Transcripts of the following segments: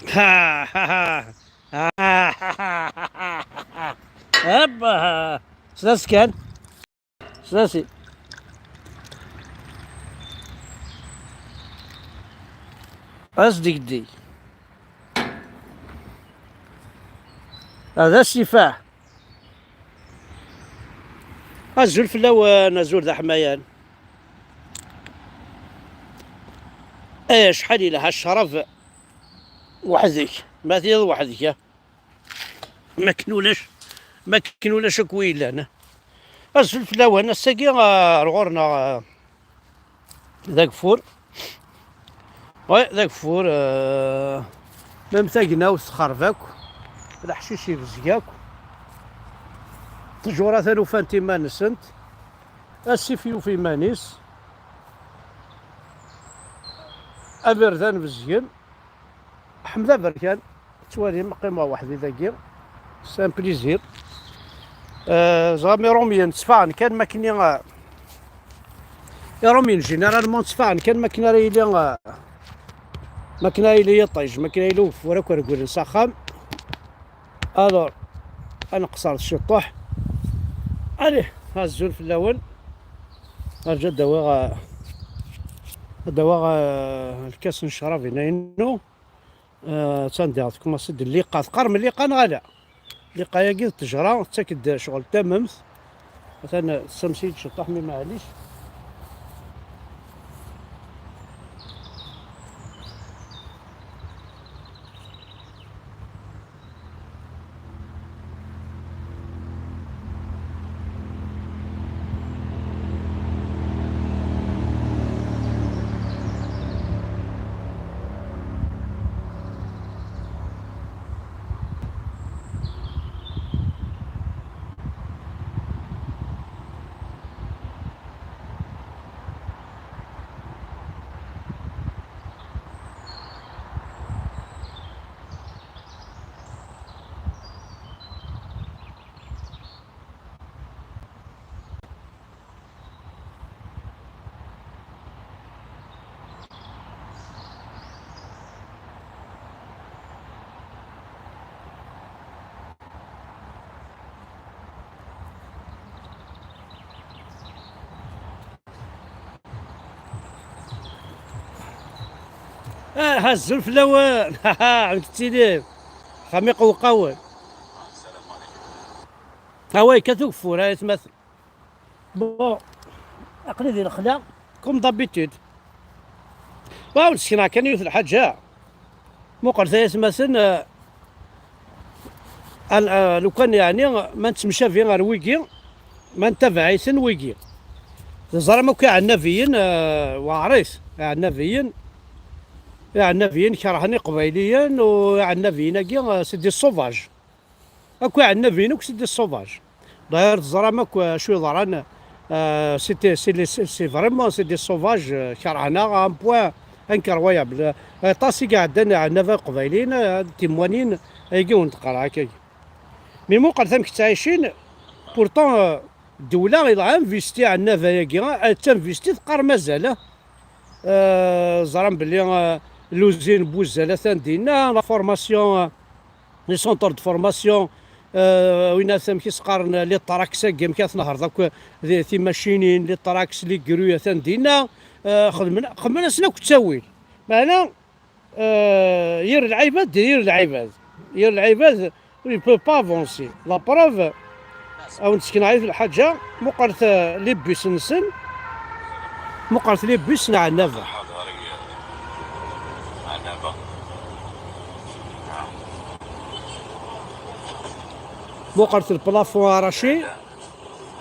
ها ها ها ها هبا سلاس كان سلاسي أصدق دي هذا السفاح أزول في اللون أزول ذا حمايان شحال لها الشرف وحدك ما تيض وحدك ما كنولاش كويل انا أزول في اللون الساقي رغورنا ذاك فور وي ذاك فور ميم تاقنا وسخرفاك الحشيش يرزقاك تجورة ثانو فانتي ما نسنت السيفيو في مانيس أبردان بزين حمد بركان توالي مقيمة وحدي ذاكي سان بليزير زغامي روميان تصفان كان ماكيني يا روميان جينيرالمون تصفان كان ماكينة ريلي ماكينة ريلي يطيج ماكينة ريلي وفورا كوركور نسخام الور انا قصرت الشطوح عليه هازول في الاول رجع دواء الكاس نشرب هنا تندير كما سد اللقاء ثقار من اللقاء نغلا اللقاء ياكي التجرة تاكد شغل تممت مثلا السمسيد شطح مي معليش هازول في الاول عند التيليف خميق وقول هاوي كتوفور هاي تمثل بون عقلي ذي الخلا كوم دابيتود واو السكينة كان يوث الحاجة مو قلت مثلا لو كان يعني ما نتمشى في غير ويكي ما نتبع يسن ويكي زرا ما كان عندنا فين وعريس عندنا فين عندنا فين كرهني قبيليا وعندنا فين كي سيدي الصوفاج اكو عندنا فين سيدي الصوفاج داير زرا ما شوي ضران سي فريمون سيدي الصوفاج كرهنا ان بوان انكرويابل طاسي قاعد عندنا في قبيلين تيموانين يجيو نتقرا هكاك مي مو قال ثمك تعيشين بورتون الدولة إلا انفيستي عندنا فياكي تنفيستي تقار مازال زران بلي لوزين بوزالة دينا لا فورماسيون لي سونتر دو فورماسيون وين ثم كيسقارن لي طراكس كيم كاثنهر داك ثي ماشينين لي طراكس لي كرويا دينا خدمنا سنا كتاويل معنا ير العباد ير العباد وي بو با افونسي لا بروف او نسكن عايز الحاجه مو قالت لي بيس نسن مو قالت لي بيس عنابه مو قالت البلافون راشي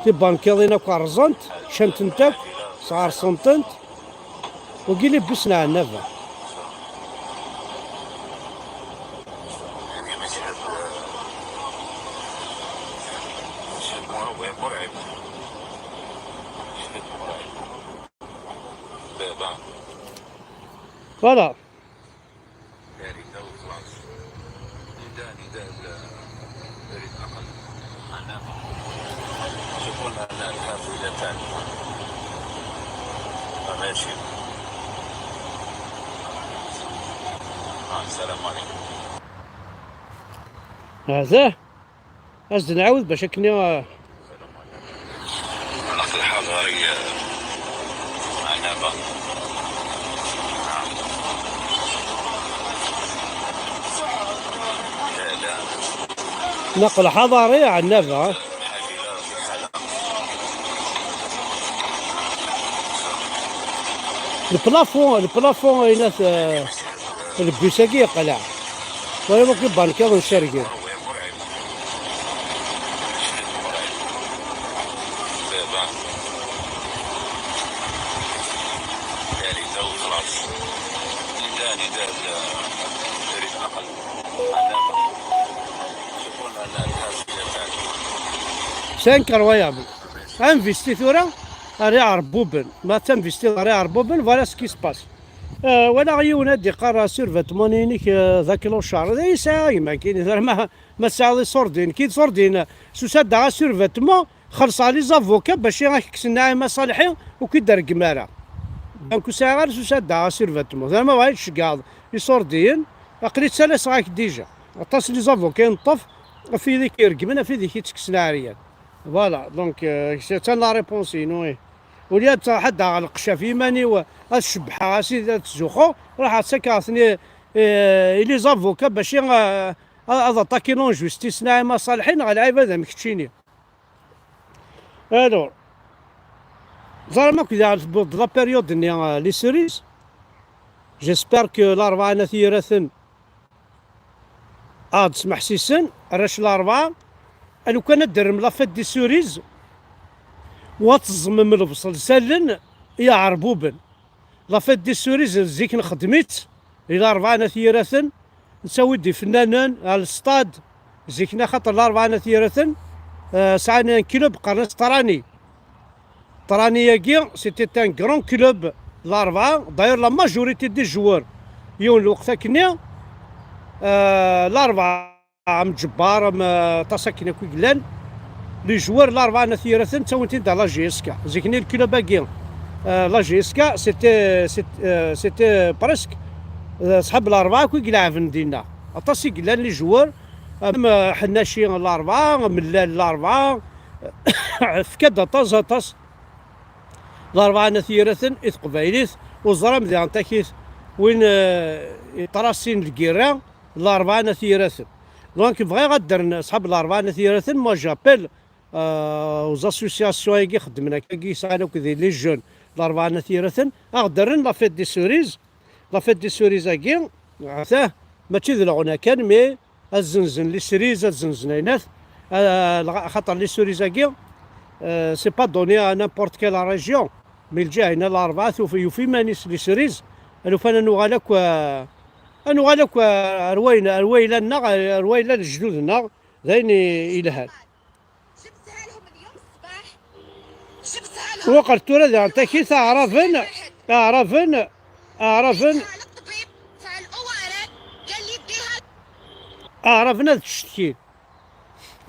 تي بانكيضينا كارزنت شمتنتك صار صنتنت وقيل لي بيس عنابه فوالا ماشي السلام عليكم. هذا أزد نعاود باش كني الأخ الحضاري عنابة. نعم. لا نقل حضاري عنابة. حالي لا في حالة. البلافون يناث البيساكي يقلع ولا ممكن بانكا ونشاركين. هو مرعب. شديد مرعب. بابان. يعني داو خلاص. نداء شريف نقل عنابة. يقولون أن الحاسية تاعي. سانكر ويابل انفيستي ثورة راه عربوبن ما تنفيستي راه عربوبن فوالا سكي سباس. ولا غيون هادي قرا سير فاتمونينيك ذاك الشهر هذا يساوي ما كاين ما ساعي صوردين كي صوردين سوساد غا سير فاتمون خلص على لي زافوكا باش يكسنا مصالحي وكي دار قمارة دونك ساعه غير سوساد غا سير فاتمون زعما ما غايتش كاع يصوردين قريت سالاس غاك ديجا عطاس لي زافوكا ينطف في ذيك يرقمنا في ذيك يتكسنا عريان فوالا دونك سي لا ريبونس نو وليات حد على القشا ماني الشبحه سيدي تزوخو راح تسكاثني لي زافوكا باش هذا طاكينون جوستيس ناعمه صالحين على عباد مكتشيني الو زعما كذا لا بيريود ني لي سيريز جيسبر كو الاربعه نثيرثن تسمح سيسن راش الاربعه لو كان درم لافيت دي سوريز وتزمم البصل سالن يا عربوبن لافيت دي سوريز زيك نخدميت الى اربعه نثيرثن نسوي دي فنانان على الستاد زيكنا خاطر الاربعه نثيرثن سعنا كلوب قرنس طراني ياكي سيتي ان كرون كلوب الاربعه داير لا ماجوريتي دي جوار يون الوقت كنيا الاربعه عم جبار تساكن كي قلان لي جوار الاربعه نثيرثن تاونتين تاع لا جي اسكا زيكني الكلوب باكي لا جي اسكا سيتي بريسك صحاب الاربعه كي قلع في المدينه عطاسي قلان لي جوار حناشي الاربعه ملال الاربعه فكاد طاز الاربعه نثيرثن اذ قبايليث وزرام ديال انتاكيث وين طراسين الكيران الاربعه نثيرثن دونك بغي غدر صحاب الاربعه نثيرثن مو جابيل وزاسوسياسيون كي خدمنا كي سالو كذي لي جون الاربعه نثيرثن اغدرن لافيت دي سوريز لافيت دي سوريز كي عثاه ماشي ذ الغنا كان مي الزنزن لي سيريز الزنزنينات خاطر لي سوريز كي سي با دوني ا نابورت كيل ريجيون مي الجا هنا الاربعه يوفي مانيس لي سيريز الو فانا نوغالك روينا لجدودنا ذين يلهان جبتها لهم اليوم الصباح جبتها لهم وقلت له ذا انت كي تعرفن الطبيب تاع الاوارق قال لي ديها عرفنا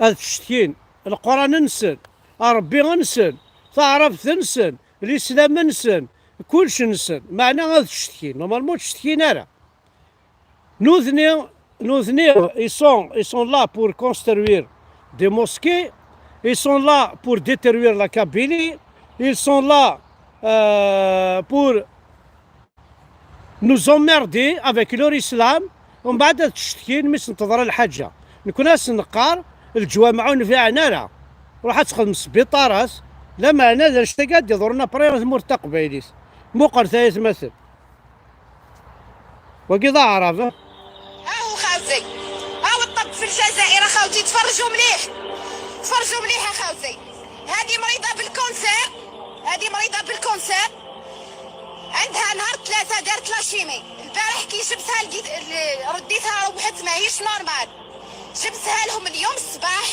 هذا التشتكين القران نسن ربي غنسن تعرف تنسن الاسلام نسن كلش نسن معنى هذا التشتكين نورمالمون تشتكين راه Nous venons, ils sont là pour construire des mosquées, ils sont là pour détruire la Kabylie, ils sont là pour nous emmerder avec leur islam. ومن بعد تشتكين مش ننتظر الحاجة نكون ناس نقار الجوامع ونفعنا راه روح تخدم السبيطارات لا معنى ذا اشتقاد يضرنا بريرة مرتق بايليس مو قرثاية مثل وكذا عرفه هاو خاوتي هاو الطب في الجزائر خاوتي تفرجوا مليح خاوتي هذه مريضة بالكونسير عندها نهار 3 دارت لاشيمي البارح كي جبتها رديتها روحت ماهيش نورمال جبتها لهم اليوم الصباح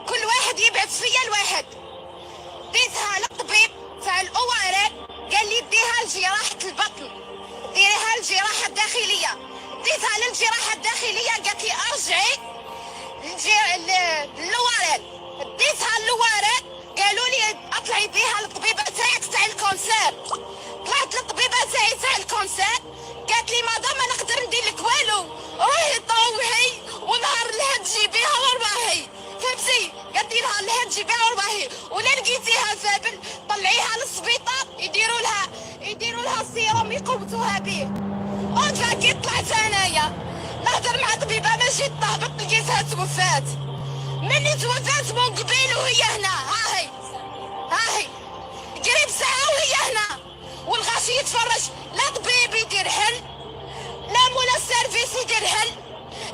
كل واحد يبعث فيا الواحد ديتها للطبيب تاع الاوارق قال لي ديها لجراحة البطن ديريها للجراحة الداخلية ديتها للجراحة الداخلية قالت لي ارجعي للوارق ديتها للوارق قالوا لي اطلعي بيها للطبيبة تاعك تاع الكونسير طلعت للطبيبة تاعي تاع الكونسير قالت لي مادام تجيبيها والله ولا لقيتيها فابل طلعيها للسبيطار يديروا لها سيروم يقوتوها به. ودفا كي طلعت انايا نهضر مع طبيبه ما جيت تهبط لقيتها توفات. مني توفات من قبيل وهي هنا ها هي قريب ساعه وهي هنا والغاشي يتفرج. لا طبيب يدير حل، لا مولا السيرفيس يدير حل،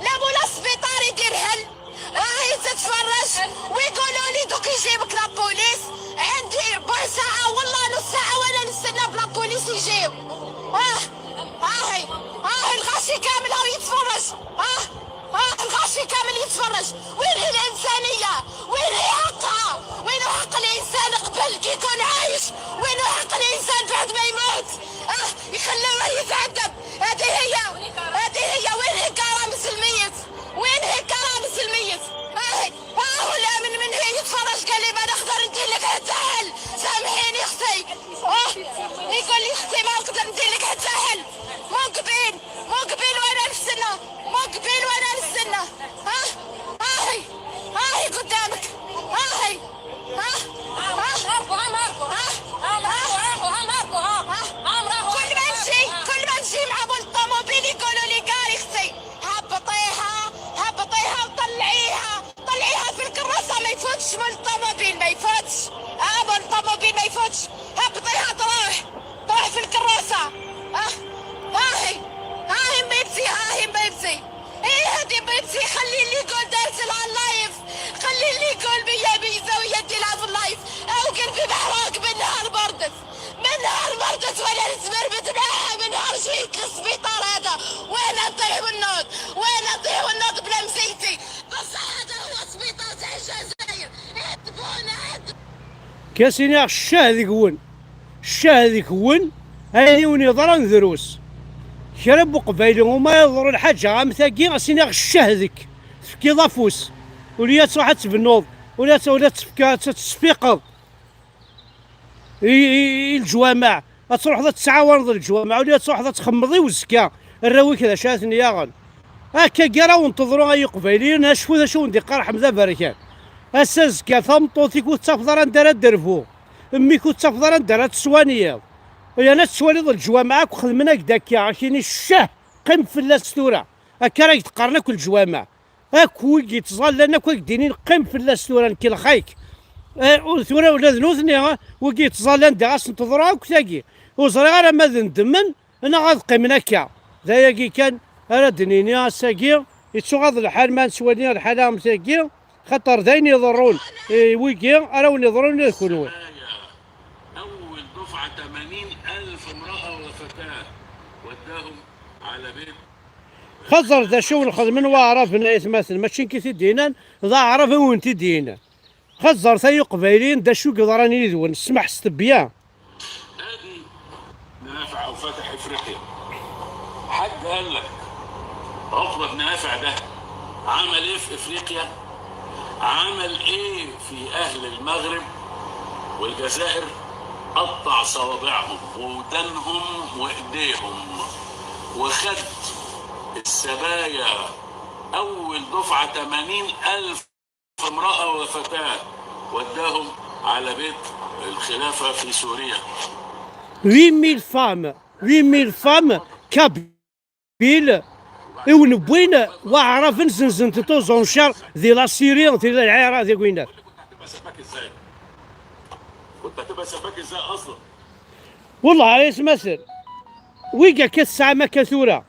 لا مولا السبيطار يدير حل. راهي تتفرج ويقولوا لي دوك يجيبك لابوليس. عندي ربع ساعة والله نص ساعة وانا نستنى بلا بوليس يجيو. هاهي الغاشي كامل هاو يتفرج. الغاشي كامل يتفرج. وين هي الإنسانية؟ وين هي حقها؟ وين حق الإنسان قبل كي يكون عايش؟ وين حق الإنسان بعد ما يموت؟ يخلوه يتعذب. هذه هي وين هي كرامة الميت؟ وين هي كرامة الميت؟ هو الأمن من هي يتفرج قال لي ما نقدر ندير لك حتى حل. سامحيني اختي. يقول لي اختي ما نقدر ندير لك حتى حل. مو قبيل وانا نستنى. هاهي قدامك. كل ما نجي مع بول الطوموبيل يقولوا لي قاري اختي هبطيها وطلعيها في الكراسة ما يفوتش من الطوموبيل ما يفوتش. بول الطوموبيل ما يفوتش. هبطيها تروح في الكراسة. هاهي مبيبتي. هادي بيبتي. خلي اللي يقول دارت لها اللايف، خلي اللي يقول بيا وهي ديرها في اللايف. او قلبي محروق من نهار بردت وانا نتمرمد معاها من نهار جيت للسبيطار هذا. وانا نطيح ونوض بلا مزيتي. بصح هذا هو سبيطار تاع الجزائر. يعذبونا. كاسيني الشاه ذيك هون هاني ونظرا دروس شرب قبايلي وما يضر الحاجة غام ثاقي غسيني الشاه ذيك تفكي ضافوس وليا تروح تبنوض ولا تسفيقض الجوامع تروح تتعاون ضد الجوامع ولا تروح تخمضي وزكا الراوي كذا شاتني يا غن هكا كرا ونتظروا اي قبايليين اشوف ذا شو ندي قرح مذا بركان اساسكا ثمطوتي كنت تفضل ندير الدرفو امي كنت تفضل ندير التسوانيه ولا انا تسواني ضد الجوامع وخدمنا هكذاك عرفتيني الشاه قم في الاستوره هكا راه يتقارنا كل الجوامع هاك ويجي تظل لنا كل دينين قم في الاستوره نكي الخيك ثورة ولا ذنوثني وكي تظل ندي غاس نتظرها وكتاكي وزري غير ما ندمن انا غادقي من هكا ذاياكي كان انا دنيني ساكي يتسوغاض الحال ما نسواني الحال مساكي خاطر ذاين يضرون ويكي راهم يضرون يكونون. أول دفعة 80,000 امرأة وفتاة وداهم على بيت خزر ذا شو الخدمن وعرف يتمثل ماشي كي تدينا ذا عرف وين تدينا خزر ثاي قبايلين دا شو قدراني يذون اسمح ستبيا. ادي نافع او فتح افريقيا. حد قال لك عقبة بن نافع ده عمل ايه في افريقيا؟ عمل ايه في اهل المغرب والجزائر؟ قطع صوابعهم ودانهم وايديهم وخد السبايا. اول دفعة 80,000 امرأة وفتاة وداهم على بيت الخلافة في سوريا. 8000 فام كابيل ونبوين وعرف نزنزن تتوزون شر ذي لا سيريا ذي العراق ذي قوينا. كنت هتبقى سباك ازاي اصلا؟ والله على مثل ويجا كالساعة كثورة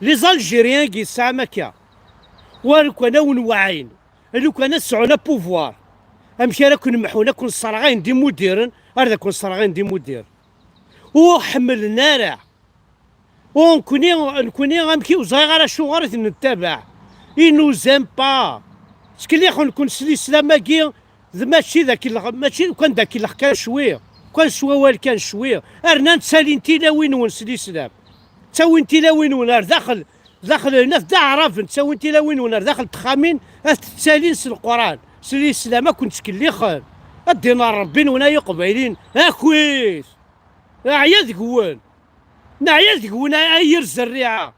لي زالجيريان كي الساعة مكة وكنا ونوعين لو كان نسعونا بوفوار امشي راه كون محونا كون صرغين دي مديرن هذا كون صرغين دي مدير وحملنا راه ونكوني غنمشي وصغير شو غير نتابع انو زام با سكلي نكون سلسله ماكي ماشي ذاك ماشي كان ذاك اللي كان شويه كان شويه كان شويه ارنا نتسالي انت لا وين ونسلي سلام تساوي انت لا وين ونار داخل الناس دا عرف تساوي انت لا وين ونار داخل تخامين تسالين القران سلي السلام كنت تكليخن الدينا ربي ونايا قبايلين كويس عيا ذكوان نعيا ذكوان يرز الريعه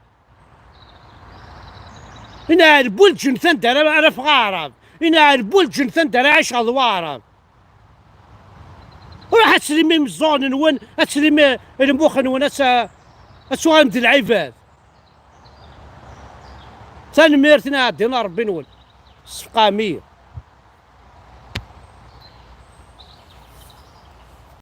هنا البولجن ثان دار عرف غارب إنا البول جنثان دار عايش أدوارا وراح تسلمي من الزون نون تسلمي الموخ نون أسوان د العباد تنميرتنا عدينا ربي نون الصفقة 100